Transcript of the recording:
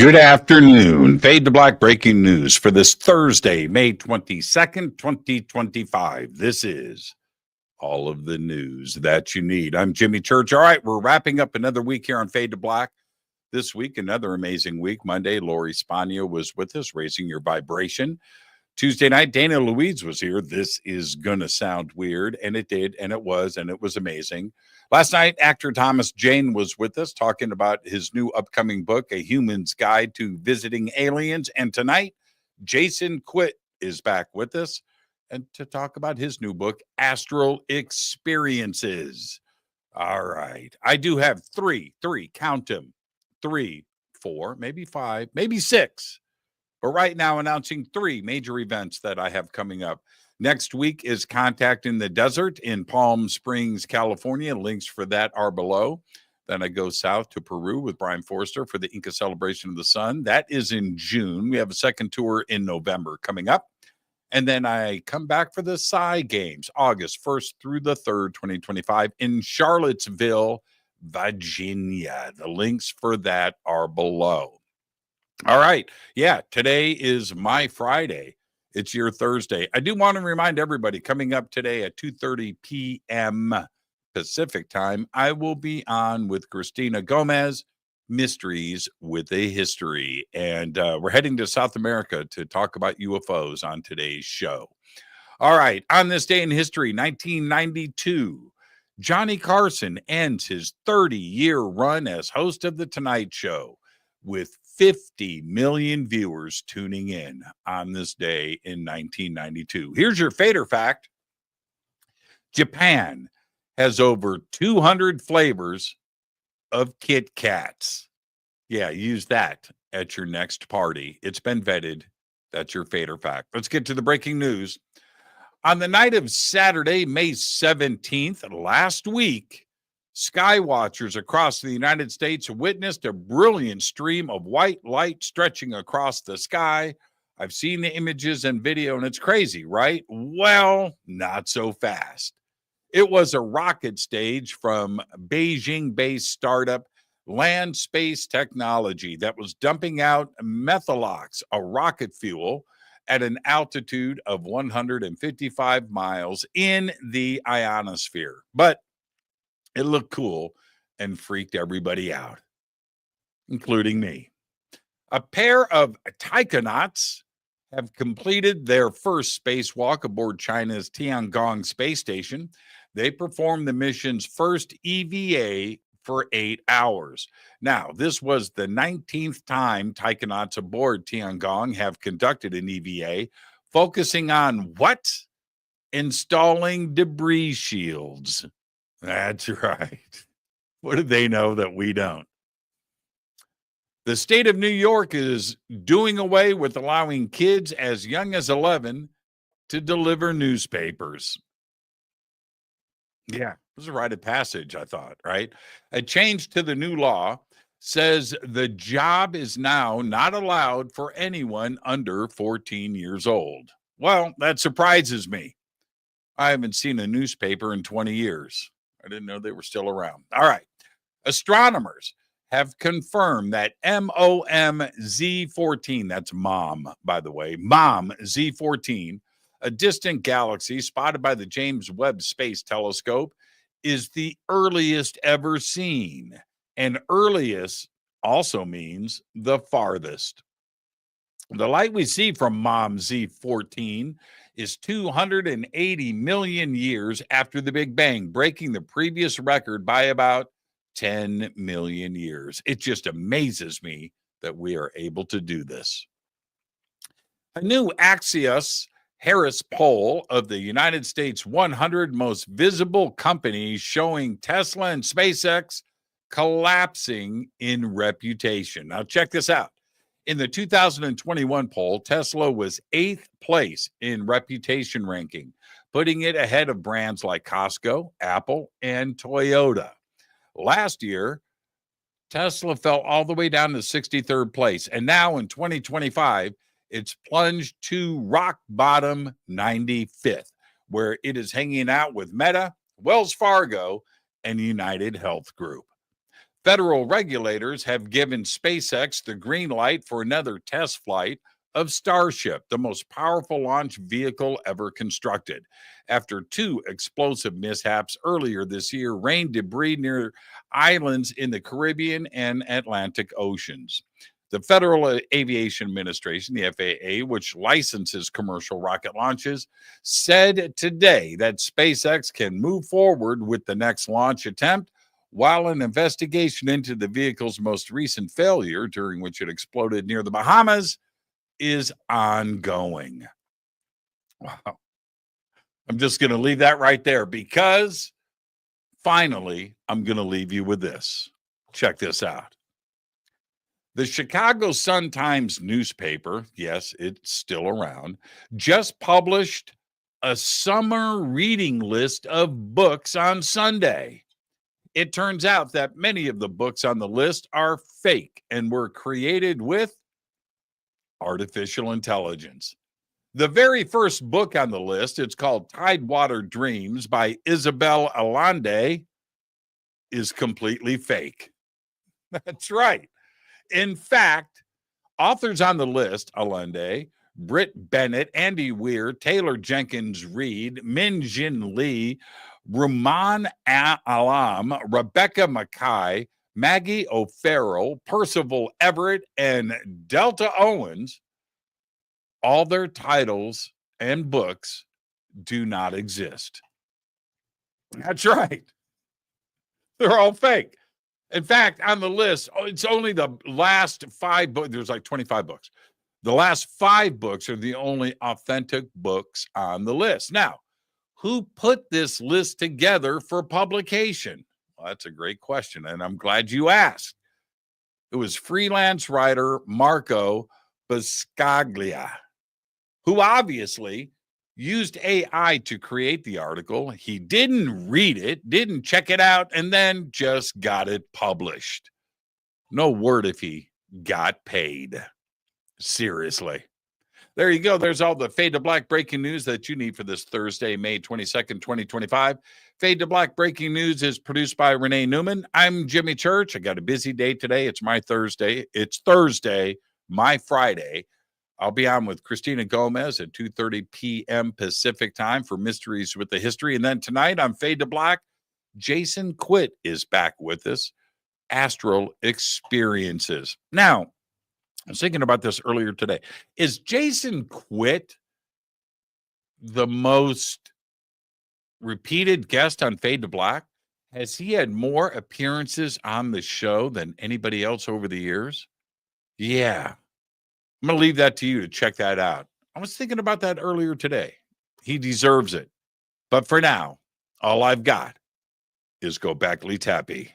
Good afternoon. Fade to Black breaking news for this Thursday, May 22nd, 2025. This is all of the news that you need. I'm Jimmy Church. All right, we're wrapping up another week here on Fade to Black. This week, another amazing week. Monday, Lori Spagno was with us, raising your vibration. Tuesday night, Dana Louise was here. This is going to sound weird, and it did, and it was amazing. Last night, actor Thomas Jane was with us talking about his new upcoming book, A Human's Guide to Visiting Aliens. And tonight, Jason Quitt is back with us and to talk about his new book, Astral Experiences. All right. I do have three, count them, 3, 4, maybe 5, maybe 6. But right now, announcing 3 major events that I have coming up. Next week is Contact in the Desert in Palm Springs, California. Links for that are below. Then I go south to Peru with Brian Forster for the Inca Celebration of the Sun. That is in June. We have a second tour in November coming up. And then I come back for the PSI Games, August 1st through the 3rd, 2025 in Charlottesville, Virginia. The links for that are below. All right. Yeah, today is my Friday. It's your Thursday. I do want to remind everybody, coming up today at 2:30 p.m. Pacific time, I will be on with Christina Gomez, Mysteries with a History. And we're heading to South America to talk about UFOs on today's show. All right. On this day in history, 1992, Johnny Carson ends his 30-year run as host of The Tonight Show with 50 million viewers tuning in on this day in 1992. Here's your fader fact. Japan has over 200 flavors of Kit Kats. Yeah, use that at your next party. It's been vetted. That's your fader fact. Let's get to the breaking news. On the night of Saturday, May 17th, last week, sky watchers across the United States witnessed a brilliant stream of white light stretching across the sky. I've seen the images and video, and it's crazy, right? Well, not so fast. It was a rocket stage from Beijing-based startup Land Space Technology that was dumping out methalox, a rocket fuel, at an altitude of 155 miles in the ionosphere. But it looked cool and freaked everybody out, including me. A pair of taikonauts have completed their first spacewalk aboard China's Tiangong space station. They performed the mission's first EVA for 8 hours. Now, this was the 19th time taikonauts aboard Tiangong have conducted an EVA, focusing on what? Installing debris shields. That's right. What do they know that we don't? The state of New York is doing away with allowing kids as young as 11 to deliver newspapers. Yeah, it was a rite of passage, I thought, right? A change to the new law says the job is now not allowed for anyone under 14 years old. Well, that surprises me. I haven't seen a newspaper in 20 years. I didn't know they were still around. All right. Astronomers have confirmed that MOM-Z14, that's MOM, by the way, MOM-Z14, a distant galaxy spotted by the James Webb Space Telescope, is the earliest ever seen. And earliest also means the farthest. The light we see from MOM-Z14 is 280 million years after the Big Bang, breaking the previous record by about 10 million years. It just amazes me that we are able to do this. A new Axios Harris poll of the United States 100 most visible companies showing Tesla and SpaceX collapsing in reputation. Now, check this out. In the 2021 poll, Tesla was 8th place in reputation ranking, putting it ahead of brands like Costco, Apple, and Toyota. Last year, Tesla fell all the way down to 63rd place. And now in 2025, it's plunged to rock bottom 95th, where it is hanging out with Meta, Wells Fargo, and United Health Group. Federal regulators have given SpaceX the green light for another test flight of Starship, the most powerful launch vehicle ever constructed. After two explosive mishaps earlier this year rained debris near islands in the Caribbean and Atlantic Oceans. The Federal Aviation Administration, the FAA, which licenses commercial rocket launches, said today that SpaceX can move forward with the next launch attempt while an investigation into the vehicle's most recent failure, during which it exploded near the Bahamas, is ongoing. Wow. I'm just going to leave that right there because finally, I'm going to leave you with this. Check this out. The Chicago Sun-Times newspaper, yes, it's still around, just published a summer reading list of books on Sunday. It turns out that many of the books on the list are fake and were created with artificial intelligence. The very first book on the list, it's called Tidewater Dreams by Isabel Allende, is completely fake. That's right. In fact, authors on the list, Allende, Britt Bennett, Andy Weir, Taylor Jenkins Reid, Min Jin Lee, Ruman Alam, Rebecca Mackay, Maggie O'Farrell, Percival Everett, and Delta Owens, all their titles and books do not exist. That's right. They're all fake. In fact, on the list, it's only the last 5 books. There's like 25 books. The last 5 books are the only authentic books on the list. Now, who put this list together for publication? Well, that's a great question, and I'm glad you asked. It was freelance writer Marco Biscaglia, who obviously used AI to create the article. He didn't read it, didn't check it out, and then just got it published. No word if he got paid. Seriously. There you go. There's all the Fade to Black breaking news that you need for this Thursday, May 22nd, 2025. Fade to Black breaking news is produced by Renee Neumann. I'm Jimmy Church. I got a busy day today. It's my Thursday. It's Thursday, my Friday. I'll be on with Christina Gomez at 2:30 p.m. Pacific time for Mysteries with the History. And then tonight on Fade to Black, Jason Quitt is back with us. Astral Experiences. Now, I was thinking about this earlier today. Is Jason Quitt the most repeated guest on Fade to Black? Has he had more appearances on the show than anybody else over the years? Yeah. I'm going to leave that to you to check that out. I was thinking about that earlier today. He deserves it. But for now, all I've got is Go Back Tappy.